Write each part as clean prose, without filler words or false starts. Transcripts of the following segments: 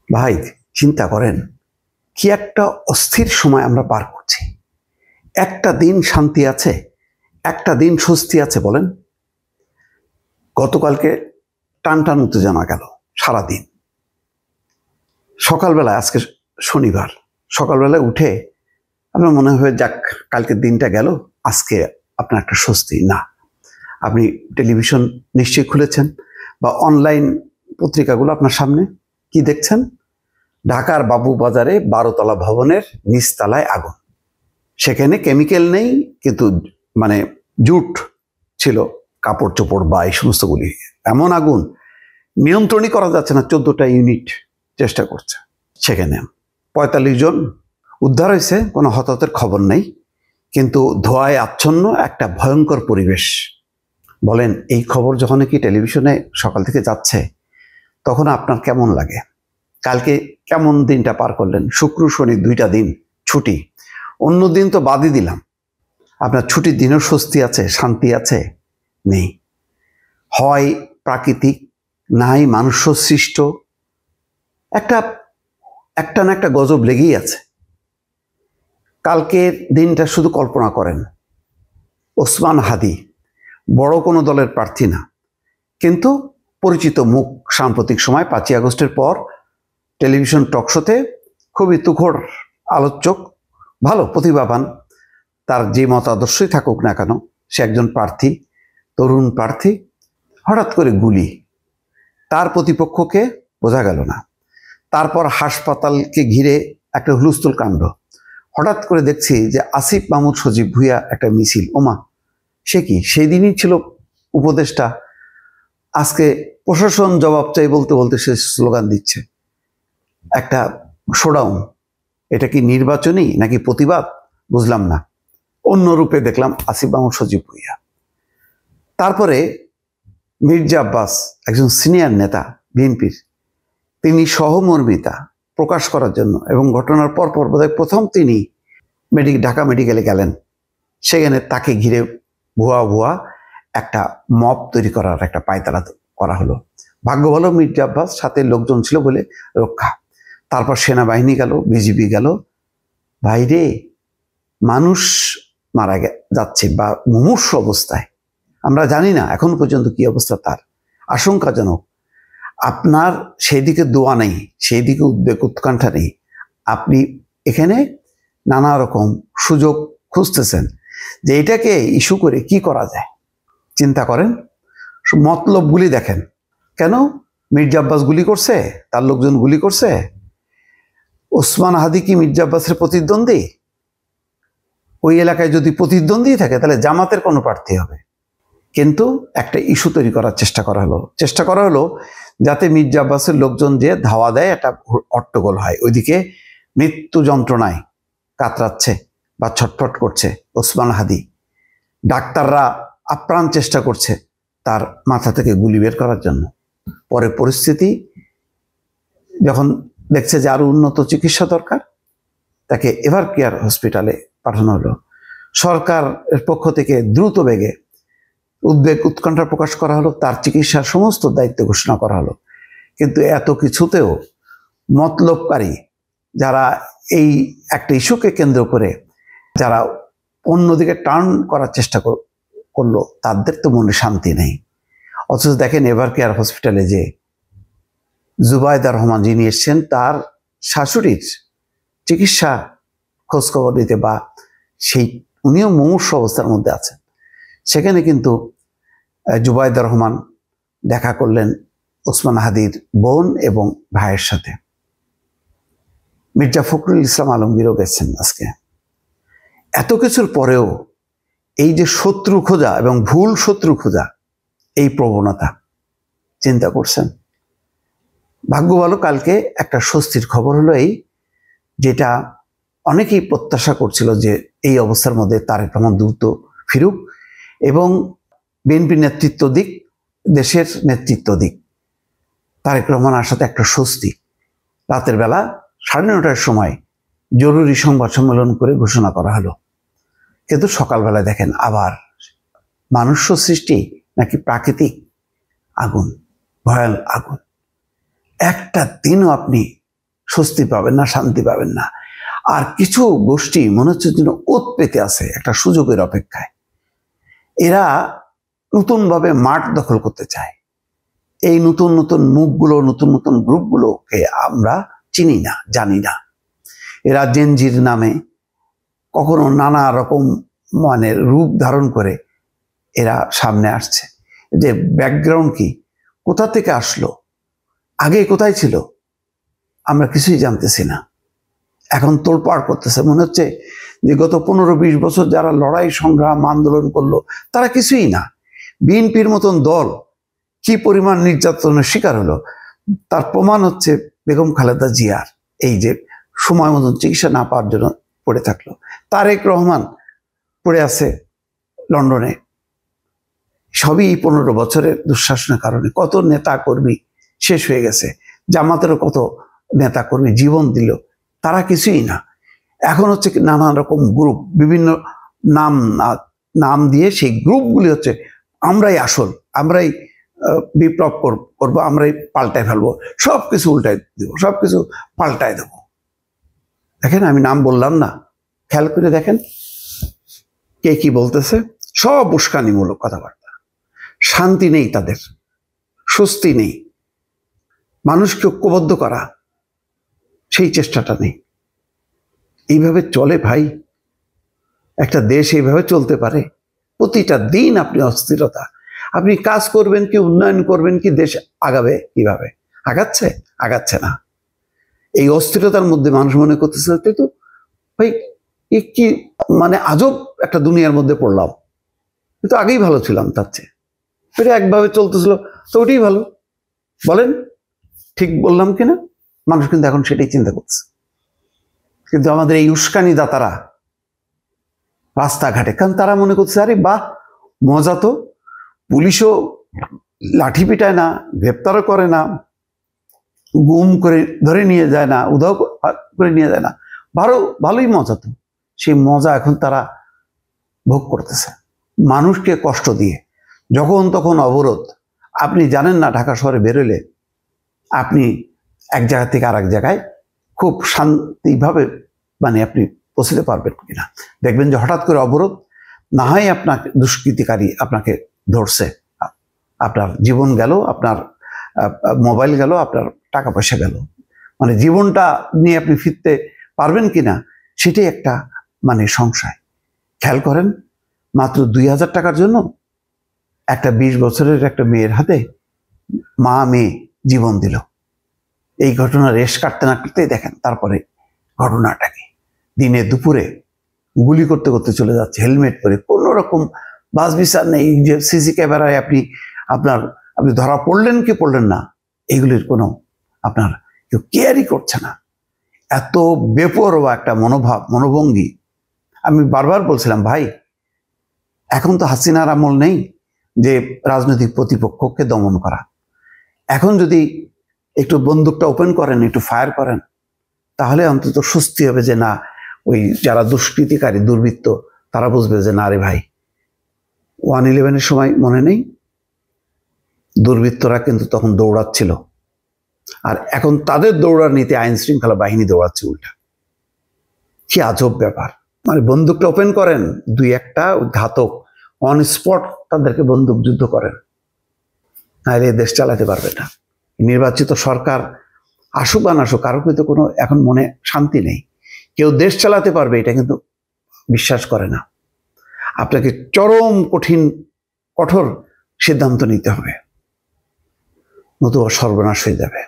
ভাই, চিন্তা করেন কি একটা অস্থির সময় আমরা পার করছি। একটা দিন শান্তি আছে, একটা দিন স্বস্তি আছে বলেন? গতকালকে টান টান উত্তেজনা গেল সারাদিন। সকালবেলায়, আজকে শনিবার, সকালবেলায় উঠে আপনার মনে হয় যাক কালকের দিনটা গেল, আজকে আপনার একটা স্বস্তি না। আপনি টেলিভিশন নিশ্চয়ই খুলেছেন বা অনলাইন পত্রিকাগুলো আপনার সামনে, কি দেখছেন? ঢাকার বাবুবাজারে 12তলা ভবনের নিচতলায় আগুন। সেখানে কেমিক্যাল নেই, কিন্তু মানে জুট ছিল, কাপড় চোপড় বা এই সমস্তগুলি। এমন আগুন নিয়ন্ত্রণই করা যাচ্ছে না। 14টা ইউনিট চেষ্টা করছে। সেখানে 45 জন উদ্ধার হয়েছে, কোনো হতাহতের খবর নেই, কিন্তু ধোঁয়ায় আচ্ছন্ন একটা ভয়ঙ্কর পরিবেশ। বলেন, এই খবর যখন কি টেলিভিশনে সকাল থেকে যাচ্ছে, তখন আপনার কেমন লাগে? কালকে কেমন দিনটা পার করলেন? শুক্র শনি 2টা দিন ছুটি, অন্য দিন তো বাদই দিলাম। আপনার ছুটির দিনেও স্বস্তি আছে, শান্তি আছে? নেই। হয় প্রাকৃতিক, নাই মানুষ সৃষ্ট। একটা না একটা গজব লেগেই আছে। কালকের দিনটা শুধু কল্পনা করেন, ওসমান হাদি বড় কোনো দলের প্রার্থী না, কিন্তু পরিচিত মুখ। সাম্প্রতিক সময় 5ই আগস্টের পর টেলিভিশন টকশোতে খুবই তুখোড় আলোচক, ভালো প্রতিভাবান, তার যে মতাদর্শই থাকুক না কেন, সে একজন প্রার্থী, তরুণ প্রার্থী। হঠাৎ করে গুলি, তার প্রতিপক্ষকে বোঝা গেল না। তারপর হাসপাতালকে ঘিরে একটা হুলস্থুল কাণ্ড। হঠাৎ করে দেখছি যে আসিফ মাহমুদ সজীব ভুঁইয়া একটা মিছিল। ওমা, সে কি সেই দিনই ছিল উপদেষ্টা, আজকে প্রশাসন জবাব চাই বলতে বলতে সে স্লোগান দিচ্ছে। একটা শোডাউন। এটা কি নির্বাচনী নাকি প্রতিবাদ বুঝলাম না। অন্য রূপে দেখলাম আসিফ মাহমুদ সজীব ভুঁইয়া। তারপরে মির্জা আব্বাস, একজন সিনিয়র নেতা বিএনপির, তিনি সহমর্মিতা প্রকাশ করার জন্য এবং ঘটনার পরপর বোধহয় প্রথম তিনি ঢাকা মেডিকেলে গেলেন। সেখানে তাকে ঘিরে ভুয়া একটা মব তৈরি করার একটা পায়তারা করা হলো। ভাগ্য ভালো মির্জা আব্বাস সাথে লোকজন ছিল বলে রক্ষা। তারপর সেনাবাহিনী গেল, বিজিবি গেল। বাইরে মানুষ মারা যাচ্ছে বা মুমূর্ষু অবস্থায়। আমরা জানি না এখন পর্যন্ত কি অবস্থা তার, আশঙ্কাজনক। আপনার সেই দিকে দোয়া নেই, সেই দিকে উদ্বেগ উৎকণ্ঠা নেই। আপনি এখানে নানা রকম সুযোগ খুঁজতেছেন যে এটাকে ইস্যু করে কি করা যায়। চিন্তা করেন, মতলবগুলি দেখেন। কেন মির্জা আব্বাস গুলি করছে, তার লোকজন গুলি করছে? ওসমান হাদি কি মির্জা আব্বাসের প্রতিদ্বন্দ্বী? ওই এলাকায় যদি প্রতিদ্বন্দ্বী থাকে তাহলে জামাতের কোনো প্রার্থী হবে। কিন্তু একটা ইস্যু তৈরি করার চেষ্টা করা হলো যাতে মির্জা আব্বাসের লোকজন যে ধাওয়া দেয়, একটা হট্টগোল হয়। ওইদিকে মৃত্যু যন্ত্রণায় কাতরাচ্ছে বা ছটফট করছে ওসমান হাদি। ডাক্তাররা আপ্রাণ চেষ্টা করছে তার মাথা থেকে গুলি বের করার জন্য। পরে পরিস্থিতি যখন দেখছে যে আরো উন্নত চিকিৎসা দরকার, তাকে এভার কেয়ার হসপিটালে পাঠানো হলো। সরকারের পক্ষ থেকে দ্রুত বেগে উদ্বেগ উৎকণ্ঠা প্রকাশ করা হলো, তার চিকিৎসার সমস্ত দায়িত্ব ঘোষণা করা হলো। কিন্তু এত কিছুতেও মতলবকারী যারা এই একটা ইস্যুকে কেন্দ্র করে যারা অন্যদিকে টার্ন করার চেষ্টা করলো, তাদের তো মনে শান্তি নেই। অথচ দেখেন এভার কেয়ার হসপিটালে যে জুবাইদা রহমান যিনি এসছেন, তার শাশুড়ির চিকিৎসা খোঁজখবর দিতে বা সেই উনিও মুমূর্ষু অবস্থার মধ্যে আছেন। সেখানে কিন্তু জুবাইদা রহমান দেখা করলেন ওসমান হাদির বোন এবং ভাইয়ের সাথে। মির্জা ফখরুল ইসলাম আলমগীরও গেছেন আজকে। এত কিছুর পরেও এই যে শত্রু খোঁজা এবং ভুল শত্রু খোঁজা, এই প্রবণতা, চিন্তা করছেন? ভাগ্য ভালো কালকে একটা স্বস্তির খবর হলো এই, যেটা অনেকেই প্রত্যাশা করছিল যে এই অবস্থার মধ্যে তারেক রহমান দ্রুত ফিরুক এবং বিএনপি নেতৃত্ব দিক, দেশের নেতৃত্ব দিক। তারেক রহমান আসাতে একটা স্বস্তি। রাতের বেলা 9:30টার সময় জরুরি সংবাদ সম্মেলন করে ঘোষণা করা হলো। কিন্তু সকালবেলায় দেখেন আবার মানুষ সৃষ্টি নাকি প্রাকৃতিক আগুন, ভয়াল আগুন। একটা দিনও আপনি স্বস্তি পাবেন না, শান্তি পাবেন না। আর কিছু গোষ্ঠী মনে হচ্ছে যেন ওত পেতে আছে একটা সুযোগের অপেক্ষায়। এরা নতুনভাবে মাঠ দখল করতে চায়। এই নতুন নতুন মুখগুলো, নতুন নতুন গ্রুপগুলোকে আমরা চিনি না, জানি না। এরা জেনজির নামে কখনো নানা রকম মানে রূপ ধারণ করে এরা সামনে আসছে। যে ব্যাকগ্রাউন্ড কি, কোথা থেকে আসলো, আগে কোথায় ছিল, আমরা কিছুই জানতেছি না। এখন তোলপাড় করতেছে, মনে হচ্ছে যে গত 15-20 বছর যারা লড়াই সংগ্রাম আন্দোলন করলো তারা কিছুই না। বিএনপির মতন দল কি পরিমাণ নির্যাতনের শিকার হলো তার প্রমাণ হচ্ছে বেগম খালেদা জিয়ার এই যে সময় মতন চিকিৎসা না পাওয়ার জন্য পড়ে থাকলো। তারেক রহমান পড়ে আছে লন্ডনে। সবই 15 বছরের দুঃশাসনের কারণে। কত নেতা কর্মী শেষ হয়ে গেছে, জামাতেরও কত নেতা কর্মী জীবন দিল, তারা কিছুই না। এখন হচ্ছে নানান রকম গ্রুপ, বিভিন্ন নাম দিয়ে সেই গ্রুপগুলি হচ্ছে আমরাই আসল, আমরাই বিপ্লব করবো, আমরাই পাল্টায় ফেলবো, সব কিছু উল্টায় দেবো, সব কিছু পাল্টায় দেবো। দেখেন, আমি নাম বললাম না, খেয়াল করে দেখেন কে কি বলতেছে। সব উস্কানিমূলক কথাবার্তা। শান্তি নেই তাদের, স্বস্তি নেই, মানুষকে ঐক্যবদ্ধ করা সেই চেষ্টাটা নেই। এইভাবে চলে ভাই? একটা দেশ এইভাবে চলতে পারে? প্রতিটা দিন আপনি অস্থিরতা। আপনি কাজ করবেন কি, উন্নয়ন করবেন কি, দেশ আগাবে কিভাবে? আগাচ্ছে না। এই অস্থিরতার মধ্যে মানুষ মনে করতেছে তো ভাই কি মানে আজব একটা দুনিয়ার মধ্যে পড়লাম, কিন্তু আগেই ভালো ছিলাম তার চেয়ে। এটা একভাবে চলতেছিল তো ওটাই ভালো। বলেন ঠিক বললাম কিনা? মানুষ কিন্তু এখন সেটাই চিন্তা করছে। কিন্তু আমাদের এই উস্কানি দাতারা রাস্তাঘাটে, কারণ তারা মনে করছে আরে বাহ মজা তো, পুলিশও লাঠি পিটায় না, গ্রেপ্তারও করে না, গুম করে ধরে নিয়ে যায় না, উধাও করে নিয়ে যায় না, ভালোই মজা তো। সেই মজা এখন তারা ভোগ করতেছে মানুষকে কষ্ট দিয়ে। যখন তখন অবরোধ। আপনি জানেন না ঢাকা শহরে বেরোলে আপনি এক জায়গা থেকে আর এক জায়গায় খুব শান্তিভাবে মানে আপনি পৌঁছতে পারবেন কিনা। দেখবেন যে হঠাৎ করে অবরোধ, না হয় আপনাকে দুষ্কৃতিকারী আপনাকে ধরছে, আপনার জীবন গেল, আপনার মোবাইল গেল, আপনার টাকা পয়সা গেল, মানে জীবনটা নিয়ে আপনি ফিরতে পারবেন কিনা সেটাই একটা মানে সংশয়। খেয়াল করেন, মাত্র 2000 টাকার জন্য একটা 20 বছরের একটা মেয়ের হাতে মা মেয়ে জীবন দিল। এই ঘটনা রেশ কাটতে না কাটতেই দেখেন তারপরে ঘটনাটাকে দিনে দুপুরে গুলি করতে করতে চলে যাচ্ছে হেলমেট পরে, কোনো রকম বাস বিচার নেই যে সিসি ক্যামেরায় আপনি ধরা পড়লেন কি পড়লেন না, এগুলির কোনো আপনার কেউ কেয়ারই করছে না। এত বেপরোয়া একটা মনোভঙ্গি। আমি বারবার বলছিলাম ভাই, এখন তো হাসিনার আমল নেই যে রাজনৈতিক প্রতিপক্ষকে দমন করা। এখন যদি একটু বন্দুকটা ওপেন করেন, একটু ফায়ার করেন, তাহলে অন্তত স্বস্তি হবে যে না, ওই যারা দুষ্কৃতিকারী দুর্বৃত্ত তারা বুঝবে যে না রে ভাই, 1/11-এর সময় মনে নেই দুর্বৃত্তরা কিন্তু তখন দৌড়াচ্ছিল, আর এখন তাদের দৌড়ানিতে আইন শৃঙ্খলা বাহিনী দৌড়াচ্ছে উল্টা। কি আজব ব্যাপার। মানে বন্দুকটা ওপেন করেন, 2-1টা ঘাতক অন স্পট তাদেরকে বন্দুক যুদ্ধ করেন, নাহলে দেশ চালাতে পারবে না। নির্বাচিত সরকার আসুক বা না আসুক, কারো কিন্তু কোনো এখন মনে শান্তি নেই। কেউ দেশ চালাতে পারবে এটা কিন্তু বিশ্বাস করে না। আপনাকে চরম কঠোর সিদ্ধান্ত নিতে হবে, নতুবা সর্বনাশ হয়ে যাবে,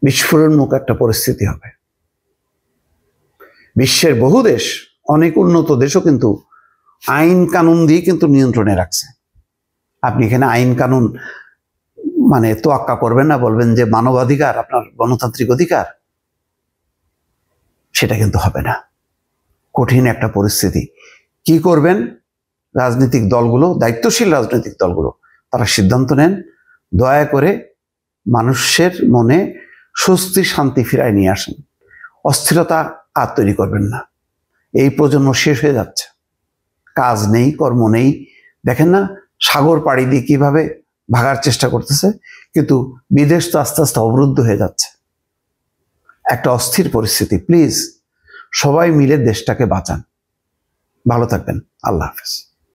বিস্ফোরণমুখ একটা পরিস্থিতি হবে। বিশ্বের বহু দেশ, অনেক উন্নত দেশও কিন্তু আইন কানুন দিয়ে কিন্তু নিয়ন্ত্রণে রাখছে। আপনি এখানে আইন কানুন মানে তোয়াক্কা করবেন না, বলবেন যে মানবাধিকার আপনার গণতান্ত্রিক অধিকার, সেটা কিন্তু হবে না। কঠিন একটা পরিস্থিতি। কি করবেন? রাজনৈতিক দলগুলো, দায়িত্বশীল রাজনৈতিক দলগুলো তারা সিদ্ধান্ত নেন, দয়া করে মানুষের মনে স্বস্তি শান্তি ফিরায় নিয়ে আসেন। অস্থিরতা আর তৈরি করবেন না। এই প্রজন্ম শেষ হয়ে যাচ্ছে, কাজ নেই, কর্ম নেই। দেখেন না সাগর পাড়ি দিয়ে কিভাবে ভাগার চেষ্টা করতেছে, কিন্তু বিদেশ তো আস্তে আস্তে অবরুদ্ধ হয়ে যাচ্ছে। একটা অস্থির পরিস্থিতি। প্লিজ সবাই মিলে দেশটাকে বাঁচান। ভালো থাকবেন। আল্লাহ হাফেজ।